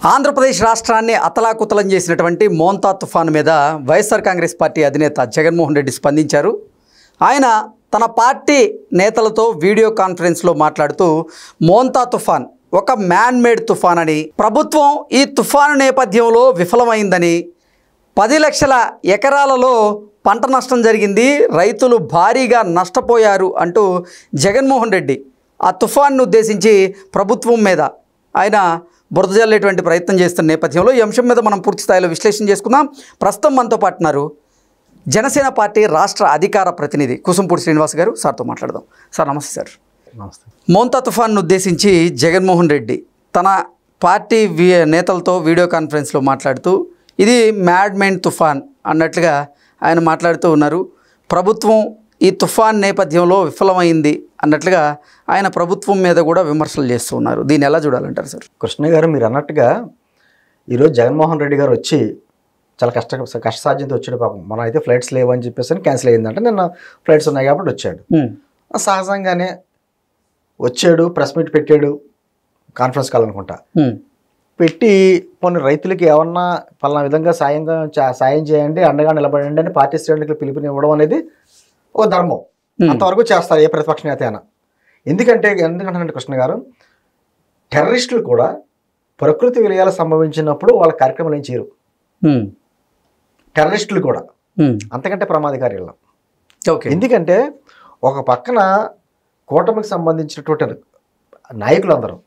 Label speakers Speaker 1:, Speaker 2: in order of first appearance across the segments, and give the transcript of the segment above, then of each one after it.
Speaker 1: ఆంధ్రప్రదేశ్ రాష్ట్రాన్ని అతలాకుతలం చేసినటువంటి మోంతా తుఫాను మీద వైఎస్ఆర్ కాంగ్రెస్ పార్టీ అధినేత జగన్మోహన్ రెడ్డి స్పందించారు. ఆయన తన పార్టీ నేతలతో వీడియో కాన్ఫరెన్స్లో మాట్లాడుతూ మోంతా తుఫాన్ ఒక మ్యాన్ మేడ్ తుఫాన్ అని, ప్రభుత్వం ఈ తుఫాను నేపథ్యంలో విఫలమైందని, 10 లక్షల ఎకరాలలో పంట నష్టం జరిగింది, రైతులు భారీగా నష్టపోయారు అంటూ జగన్మోహన్ రెడ్డి ఆ తుఫాన్ను ఉద్దేశించి ప్రభుత్వం మీద ఆయన బురద జల్లేటువంటి ప్రయత్నం చేస్తున్న నేపథ్యంలో ఈ అంశం మీద మనం పూర్తి స్థాయిలో విశ్లేషణ చేసుకుందాం. ప్రస్తుతం మనతో పాటు ఉన్నారు జనసేన పార్టీ రాష్ట్ర అధికార ప్రతినిధి కుసుంపూడి శ్రీనివాస్ గారు. సార్తో మాట్లాడదాం. సార్ నమస్తే. సార్
Speaker 2: నమస్తే.
Speaker 1: మోంతా తుఫాన్ను ఉద్దేశించి జగన్మోహన్ రెడ్డి తన పార్టీ నేతలతో వీడియో కాన్ఫరెన్స్లో మాట్లాడుతూ ఇది మ్యాడ్ మైండ్ తుఫాన్ అన్నట్లుగా ఆయన మాట్లాడుతూ ఉన్నారు. ప్రభుత్వం ఈ తుఫాన్ నేపథ్యంలో విఫలమైంది అన్నట్లుగా ఆయన ప్రభుత్వం మీద కూడా విమర్శలు చేస్తూ ఉన్నారు. దీన్ని ఎలా చూడాలంటారు సార్?
Speaker 2: కృష్ణ గారు, మీరు అన్నట్టుగా ఈరోజు జగన్మోహన్ రెడ్డి గారు వచ్చి చాలా కష్టసాధ్యంతో వచ్చాడు. పాపం మనం అయితే ఫ్లైట్స్ లేవని చెప్పేసి క్యాన్సిల్ అయ్యిందంటే నిన్న ఫ్లైట్స్ ఉన్నాయి కాబట్టి వచ్చాడు. సహజంగానే వచ్చాడు, ప్రెస్ మీట్ పెట్టాడు, కాన్ఫరెన్స్ కాల్ అనుకుంటా పెట్టి కొన్ని రైతులకి ఏమన్నా పలానా విధంగా సాయం చేయండి, అండగా నిలబడండి అని పార్టీ శ్రేణులకు పిలుపునివ్వడం అనేది ఒక ధర్మం. అంతవరకు చేస్తారు ఏ ప్రతిపక్ష నేత అయినా. ఎందుకంటే కృష్ణ గారు, టెర్రరిస్టులు కూడా ప్రకృతి విలయాలు సంభవించినప్పుడు వాళ్ళ కార్యక్రమాలు ఏం చేయరు. టెర్రరిస్టులు కూడా అంతకంటే ప్రమాదకారి. ఎందుకంటే ఒక పక్కన కూటమికి సంబంధించినటువంటి నాయకులు అందరూ,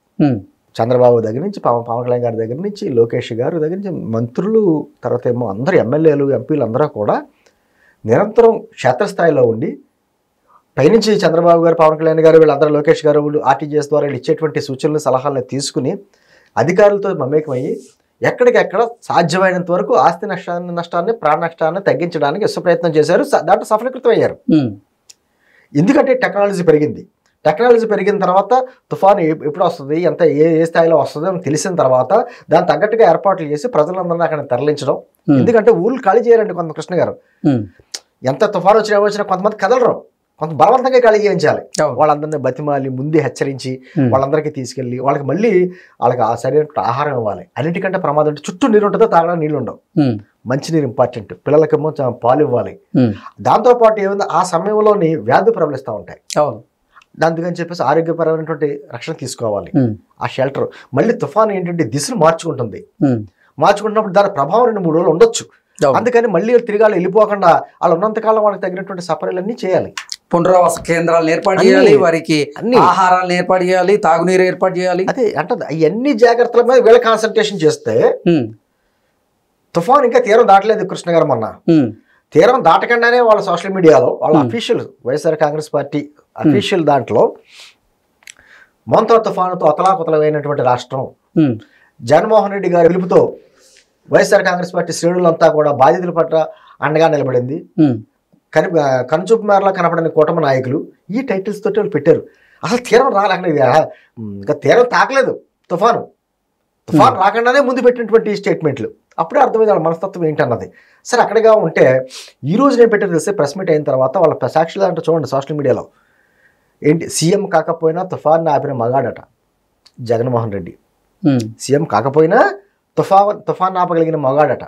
Speaker 2: చంద్రబాబు దగ్గర నుంచి పవన్ కళ్యాణ్ గారి దగ్గర నుంచి లోకేష్ గారు దగ్గర నుంచి మంత్రులు, తర్వాత ఏమో అందరూ ఎమ్మెల్యేలు ఎంపీలు అందరూ కూడా నిరంతరం క్షేత్రస్థాయిలో ఉండి పైనుంచి చంద్రబాబు గారు, పవన్ కళ్యాణ్ గారు, వీళ్ళందరూ లోకేష్ గారు ఆర్టీజీఎస్ ద్వారా వీళ్ళు ఇచ్చేటువంటి సూచనలు సలహాలను తీసుకుని అధికారులతో మమేకమయ్యి ఎక్కడికెక్కడ సాధ్యమైనంత వరకు ఆస్తి నష్టాన్ని ప్రాణ నష్టాన్ని తగ్గించడానికి విశ్వ ప్రయత్నం చేశారు. దాంట్లో సఫలీకృతం అయ్యారు. ఎందుకంటే టెక్నాలజీ పెరిగింది. టెక్నాలజీ పెరిగిన తర్వాత తుఫాను ఎప్పుడు వస్తుంది, ఎంత ఏ స్థాయిలో వస్తుంది అని తెలిసిన తర్వాత దాన్ని తగ్గట్టుగా ఏర్పాట్లు చేసి ప్రజలందరినీ అక్కడ తరలించడం. ఎందుకంటే ఊళ్ళు ఖాళీ చేయాలండి కొంత. కృష్ణ గారు, ఎంత తుఫాను వచ్చినా కొంతమంది కదలరు, కొంత బలవంతంగా ఖాళీ చేయించాలి. వాళ్ళందరినీ బతిమాలి ముందే హెచ్చరించి వాళ్ళందరికీ తీసుకెళ్ళి వాళ్ళకి ఆ సరైన ఆహారం ఇవ్వాలి. అన్నిటికంటే ప్రమాదం అంటే చుట్టూ నీరు ఉంటుందో తాగడానికి నీళ్ళు ఉండవు. మంచినీరు ఇంపార్టెంట్, పిల్లలకేమో పాలు ఇవ్వాలి. దాంతోపాటు ఏమైంది, ఆ సమయంలోని వ్యాధి ప్రబలిస్తూ ఉంటాయి. అందుకని చెప్పేసి ఆరోగ్యపరమైనటువంటి రక్షణ తీసుకోవాలి. ఆ షెల్టర్ మళ్ళీ తుఫాను ఏంటంటే దిశను మార్చుకుంటుంది. మార్చుకుంటున్నప్పుడు దాని ప్రభావం 2-3 రోజులు ఉండొచ్చు. అందుకని మళ్ళీ తిరిగి వాళ్ళు వెళ్ళిపోకుండా వాళ్ళు ఉన్నంతకాలం వాళ్ళకి తగినటువంటి సపర్యలన్నీ చేయాలి.
Speaker 1: పునరావాస కేంద్రాలను ఏర్పాటు చేయాలి, వారికి అన్ని ఆహారాలను ఏర్పాటు చేయాలి, తాగునీరు ఏర్పాటు చేయాలి.
Speaker 2: అదే అంటే ఇవన్నీ జాగ్రత్తల మీద వీళ్ళ కాన్సన్ట్రేషన్ చేస్తే తుఫాన్ ఇంకా తీరం దాటలేదు. కృష్ణ గారు, మొన్న తీరం దాటకుండానే వాళ్ళ సోషల్ మీడియాలో వాళ్ళ official YSR Congress party official దాంట్లో మోంతా తుఫానుతో అతలాకుతలమైనటువంటి రాష్ట్రం, జగన్మోహన్ రెడ్డి గారి పిలుపుతో వైఎస్ఆర్ కాంగ్రెస్ పార్టీ శ్రేణులంతా కూడా బాధితుల పట్ల అండగా నిలబడింది, కనుచూపు మేరలా కనపడని కూటమి నాయకులు, ఈ టైటిల్స్ తోటి వాళ్ళు పెట్టారు. అసలు తీరం రాలేకలేదు, ఇంకా తీరం తాకలేదు తుఫాను రాకుండానే ముందు పెట్టినటువంటి స్టేట్మెంట్లు. అప్పుడే అర్థమైంది వాళ్ళ మనస్తత్వం ఏంటన్నది. సరే, అక్కడగా ఉంటే ఈ రోజు నేను పెట్టేది తెలిస్తే ప్రెస్ మీట్ అయిన తర్వాత వాళ్ళ సాక్షులు అంటే చూడండి సోషల్ మీడియాలో ఏంటి, సీఎం కాకపోయినా తుఫాన్ ఆపిన మగాడట జగన్మోహన్ రెడ్డి. సీఎం కాకపోయినా తుఫాన్ ఆపగలిగిన మగాడట.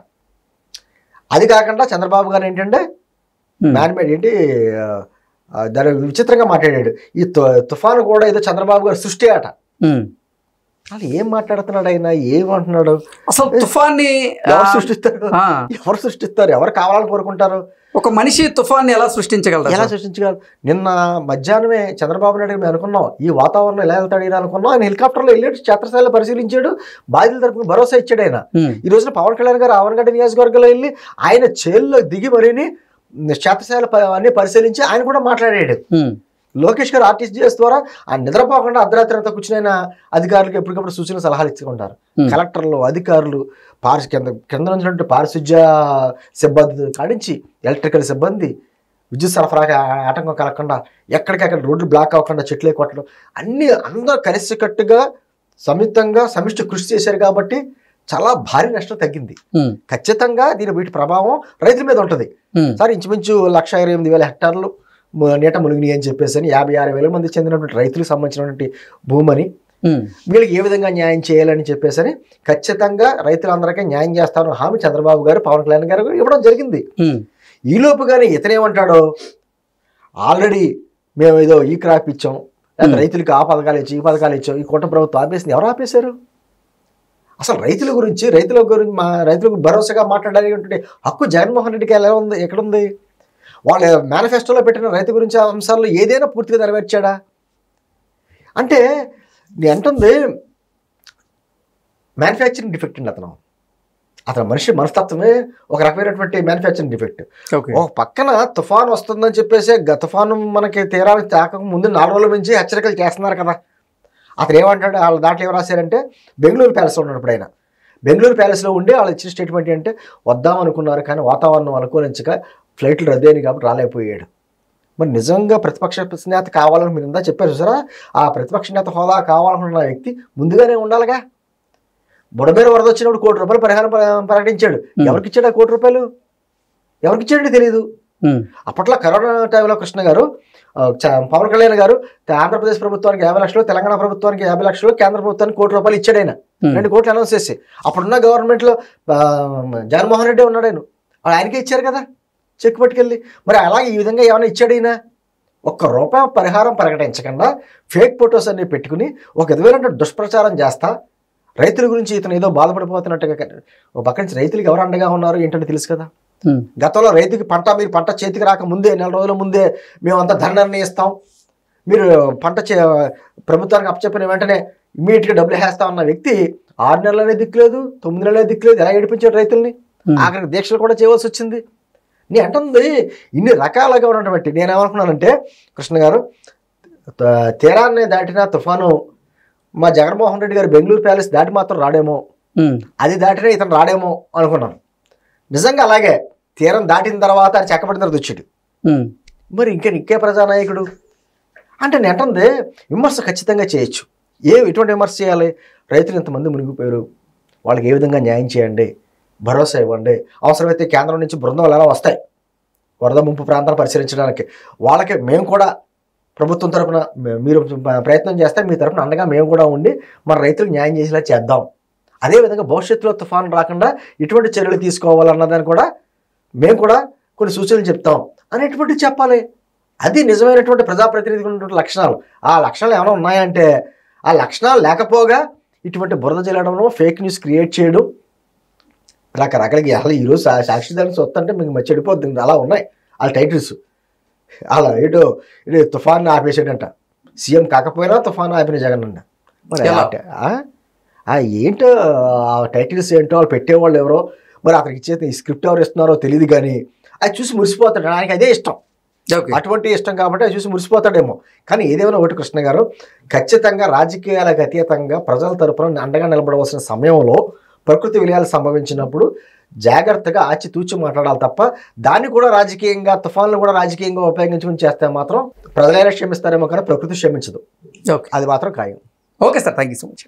Speaker 2: అది కాకుండా చంద్రబాబు గారు ఏంటంటే మ్యాన్మేడ్ ఏంటి, దాని విచిత్రంగా మాట్లాడాడు. ఈ తుఫాను కూడా ఏదో చంద్రబాబు గారు సృష్టి అట. అసలు ఏం మాట్లాడుతున్నాడు ఆయన, ఏమంటున్నాడు?
Speaker 1: అసలు తుఫాన్ని
Speaker 2: ఎవరు సృష్టిస్తారు, ఎవరు కావాలని కోరుకుంటారు?
Speaker 1: ఒక మనిషి తుఫాన్ని ఎలా సృష్టించగలరు?
Speaker 2: నిన్న మధ్యాహ్నమే చంద్రబాబు నాయుడు మేము అనుకున్నాం ఈ వాతావరణం ఎలా వెళ్తాడు ఈయన అనుకున్నాం. ఆయన హెలికాప్టర్లో వెళ్ళాడు, క్షేత్రస్థాయిలో పరిశీలించాడు, బాధితుల తరపున భరోసా ఇచ్చాడు. ఆయన ఈ రోజున పవన్ కళ్యాణ్ గారు ఆవనగడ్డ నియోజకవర్గంలో వెళ్ళి ఆయన చేల్లో దిగి మరిని క్షేత్రస్థాయిలో అన్ని పరిశీలించి ఆయన కూడా మాట్లాడాడు. లోకేష్ గారు ఆర్టీజీఎస్ ద్వారా ఆయన నిద్రపోకుండా అర్ధరాత్రి అంతా కూర్చుని అధికారులకు ఎప్పటికప్పుడు సూచనలు సలహాలు ఇచ్చుకుంటారు. కలెక్టర్లు, అధికారులు, కింద నుంచి పారిశుధ్య సిబ్బంది కాడించి ఎలక్ట్రికల్ సిబ్బంది, విద్యుత్ సరఫరాకి ఆటంకం కలగకుండా, ఎక్కడికక్కడ రోడ్లు బ్లాక్ అవ్వకుండా చెట్లే కొట్టడం, అందరూ కలిసికట్టుగా సంయుక్తంగా సమిష్టి కృషి చేశారు. కాబట్టి చాలా భారీ నష్టం తగ్గింది. ఖచ్చితంగా వీటి ప్రభావం రైతుల మీద ఉంటుంది. సార్, ఇంచుమించు 1,28,000 హెక్టార్లు నీట మునిగినాయి అని చెప్పేసి 56,000 మంది చెందినటువంటి రైతులకు సంబంధించినటువంటి భూమని వీళ్ళకి ఏ విధంగా న్యాయం చేయాలని చెప్పేసి ఖచ్చితంగా రైతులందరికీ న్యాయం చేస్తాను హామీ చంద్రబాబు గారు పవన్ కళ్యాణ్ గారు ఇవ్వడం జరిగింది. ఈ లోపుగానే ఇతనేమంటాడో ఆల్రెడీ మేము ఏదో ఈ క్రాప్ ఇచ్చాం, రైతులకి ఆ పథకాలు ఇచ్చాం, ఈ పథకాలు ఇచ్చాం, ఈ కూటమి ప్రభుత్వం ఆపేసింది. ఎవరు ఆపేశారు? అసలు రైతుల గురించి రైతులకు భరోసాగా మాట్లాడేటువంటి హక్కు జగన్మోహన్ రెడ్డికి ఎలా ఉంది? ఎక్కడుంది? వాళ్ళ మేనిఫెస్టోలో పెట్టిన రైతు గురించి అంశాల్లో ఏదైనా పూర్తిగా నెరవేర్చాడా? అంటే నేను అంటుంది మ్యానుఫ్యాక్చరింగ్ డిఫెక్ట్ అండి. అతను మనిషి మనస్తత్వమే ఒక రకమైనటువంటి మ్యానుఫ్యాక్చరింగ్ డిఫెక్ట్. ఒక పక్కన తుఫాను వస్తుందని చెప్పేసి తుఫాను మనకి తీరానికి తాకక ముందు 4 రోజుల నుంచి హెచ్చరికలు చేస్తున్నారు కదా. అతను ఏమంటాడు? వాళ్ళ దాంట్లో ఏం రాశారంటే బెంగళూరు ప్యాలెస్లో ఉన్నప్పుడు ఆయన బెంగళూరు ప్యాలెస్లో ఉండి వాళ్ళు ఇచ్చిన స్టేట్మెంట్ ఏంటంటే వద్దామనుకున్నారు కానీ వాతావరణం అనుకూలించక ఫ్లైట్లు రద్దయినాయి కాబట్టి రాలేకపోయాడు. మరి నిజంగా ప్రతిపక్ష నేత కావాలని మీరు ఇందా చెప్పారు చూసారా, ఆ ప్రతిపక్ష నేత హోదా కావాలనుకున్న వ్యక్తి ముందుగానే ఉండాలిగా. బుడమేరు వరద వచ్చినప్పుడు ₹1 కోటి పరిహారం ప్రకటించాడు. ఎవరికి ఇచ్చాడు ఆ ₹1 కోటి? ఎవరికి ఇచ్చాడో తెలియదు. అప్పట్లో కరోనా టైంలో కృష్ణ గారు పవన్ కళ్యాణ్ గారు ఆంధ్రప్రదేశ్ ప్రభుత్వానికి 50 లక్షలు, తెలంగాణ ప్రభుత్వానికి 50 లక్షలు, కేంద్ర ప్రభుత్వానికి ₹1 ఇచ్చాడు. ఆయన 2 కోట్లు అనౌన్స్ చేసి అప్పుడున్న గవర్నమెంట్లో జగన్మోహన్ రెడ్డి ఉన్నాడు. ఆయనకే ఇచ్చారు కదా చెక్ పట్టుకెళ్ళి. మరి అలాగే ఈ విధంగా ఏమైనా ఇచ్చాడు ఈయన? ₹1 పరిహారం ప్రకటించకుండా ఫేక్ ఫొటోస్ అన్ని పెట్టుకుని ఒక విధమైన దుష్ప్రచారం చేస్తా రైతుల గురించి ఇతను ఏదో బాధపడిపోతున్నట్టుగా. ఒక పక్క నుంచి రైతులకు ఎవరు అండగా ఉన్నారు ఏంటంటే తెలుసు కదా. గతంలో రైతుకి మీరు పంట చేతికి రాక ముందే 4 రోజుల ముందే మేమంతా ధరని ఇస్తాం, మీరు పంట ప్రభుత్వానికి అప్పచెప్పిన వెంటనే ఇమీడియట్గా డబ్బులు వేస్తా ఉన్న వ్యక్తి 6 నెలలనే దిక్కులేదు, 9 నెలలే దిక్కులేదు. ఎలా ఏడిపించాడు రైతుల్ని? ఆఖరికి దీక్షలు కూడా చేయవలసి వచ్చింది. నేను అంటుంది ఇన్ని రకాలుగా ఉన్నటువంటి నేనేమనుకున్నానంటే కృష్ణ గారు తీరాన్ని దాటిన తుఫాను మా జగన్మోహన్ రెడ్డి గారు బెంగళూరు ప్యాలెస్ దాటి మాత్రం రాడేమో, అది దాటినా ఇతను రాడేమో అనుకున్నాను. నిజంగా అలాగే తీరం దాటిన తర్వాత అది చెక్కబడిన తర్వాత వచ్చాడు. మరి ఇంకే ప్రజానాయకుడు అంటే నేను అంటుంది విమర్శ ఖచ్చితంగా చేయొచ్చు. ఎటువంటి విమర్శ చేయాలి? రైతులు ఇంతమంది మునిగిపోయారు, వాళ్ళకి ఏ విధంగా న్యాయం చేయండి, భరోసా ఇవ్వండి. అవసరమైతే కేంద్రం నుంచి బృందాలు ఎలా వస్తాయి వరద ముంపు ప్రాంతాన్ని పరిశీలించడానికి, వాళ్ళకి మేము కూడా ప్రభుత్వం తరఫున మీరు ప్రయత్నం చేస్తే మీ తరఫున అండగా మేము కూడా ఉండి మన రైతులకు న్యాయం చేసేలా చేద్దాం. అదేవిధంగా భవిష్యత్తులో తుఫాను రాకుండా ఎటువంటి చర్యలు తీసుకోవాలన్నదాన్ని కూడా మేము కూడా కొన్ని సూచనలు చెప్తాం అనేటువంటిది చెప్పాలి. అది నిజమైనటువంటి ప్రజాప్రతినిధికి ఉన్నటువంటి లక్షణాలు. ఆ లక్షణాలు ఏమైనా ఉన్నాయంటే ఆ లక్షణాలు లేకపోగా ఇటువంటి బురద జల్లడం, ఫేక్ న్యూస్ క్రియేట్ చేయడం, రకరకాలకి అసలు ఈరోజు సాక్షిదానికి వస్తుంటే మీకు చెడిపోతుంది. అలా ఉన్నాయి వాళ్ళ టైటిల్స్. అలా ఇటు తుఫాను ఆపేసాడంట, సీఎం కాకపోయినా తుఫాను ఆపిన జగన్ అంట. మరి ఏంటో ఆ టైటిల్స్ ఏంటో వాళ్ళు పెట్టేవాళ్ళు ఎవరో, మరి అతనికి ఇచ్చే ఈ స్క్రిప్ట్ ఎవరు ఇస్తున్నారో తెలియదు కానీ అది చూసి మురిసిపోతాడు. ఆయనకి అదే ఇష్టం, అటువంటి ఇష్టం కాబట్టి అది చూసి మురిసిపోతాడేమో. కానీ ఏదేమైనా ఒకటి కృష్ణ గారు, ఖచ్చితంగా రాజకీయాలకు అతీతంగా ప్రజల తరపున అండగా నిలబడవలసిన సమయంలో ప్రకృతి విలయాలు సంభవించినప్పుడు జాగ్రత్తగా ఆచితూచి మాట్లాడాలి తప్ప దాన్ని కూడా రాజకీయంగా, తుఫాన్లు కూడా రాజకీయంగా ఉపయోగించుకుని చేస్తే మాత్రం ప్రజలైనా క్షమిస్తారేమో కానీ ప్రకృతి క్షమించదు. అది మాత్రం ఖాయం.
Speaker 1: Okay sir, thank you so much.